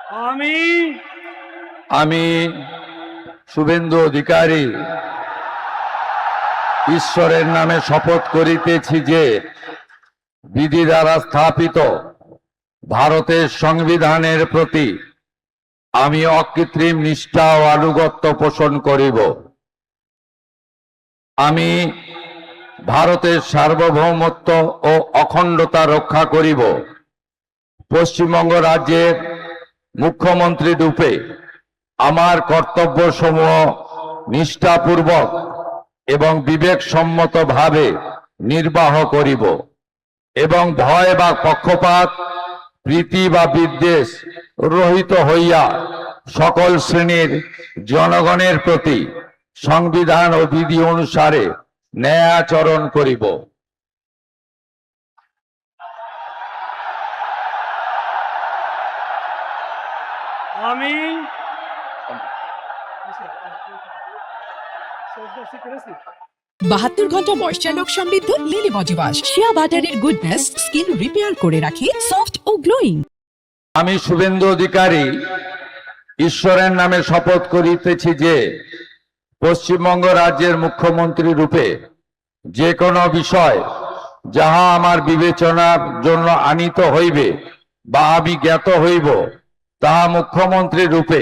আমি আমি শুভেন্দু অধিকারী ঈশ্বরের নামে শপথ করিতেছি যে বিধি দ্বারা স্থাপিত ভারতের সংবিধানের প্রতি আমি অকৃত্রিম নিষ্ঠা ও আনুগত্য পোষণ করিব। আমি ভারতের সার্বভৌমত্ব ও অখণ্ডতা রক্ষা করিব। পশ্চিমবঙ্গ রাজ্যের মুখ্যমন্ত্রী রূপে আমার কর্তব্যসমূহ নিষ্ঠাপূর্বক এবং বিবেকসম্মতভাবে নির্বাহ করিব এবং ভয় বা পক্ষপাত, প্রীতি বা বিদ্বেষ রহিত হইয়া সকল শ্রেণীর জনগণের প্রতি সংবিধান ও বিধি অনুসারে ন্যায় আচরণ করিব। আমি 72 ঘন্টা ময়েশ্চার লক সমৃদ্ধ লিলি বডি ওয়াশ, শিয়া বাটারের গুডনেস স্কিন রিপেয়ার করে রাখে সফট ও গ্লোয়িং। আমি শুভেন্দু অধিকারী ঈশ্বরের নামে শপথ করিতেছি যে পশ্চিমবঙ্গ রাজ্যের মুখ্যমন্ত্রী রূপে যে কোনো বিষয় যাহা আমার বিবেচনার জন্য আনিত হইবে বা আমি জ্ঞাত হইব, তাহা মুখ্যমন্ত্রী রূপে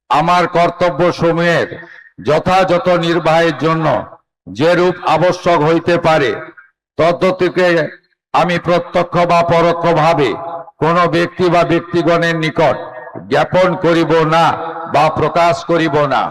আমার কর্তব্য সমূহের যথাযথ নির্বাহের জন্য যেরূপ আবশ্যক হইতে পারে তদ্গতিকে আমি প্রত্যক্ষ বা পরোক্ষভাবে কোনো ব্যক্তি বা ব্যক্তিগণের নিকট জ্ঞাপন করিব না বা প্রকাশ করিব না।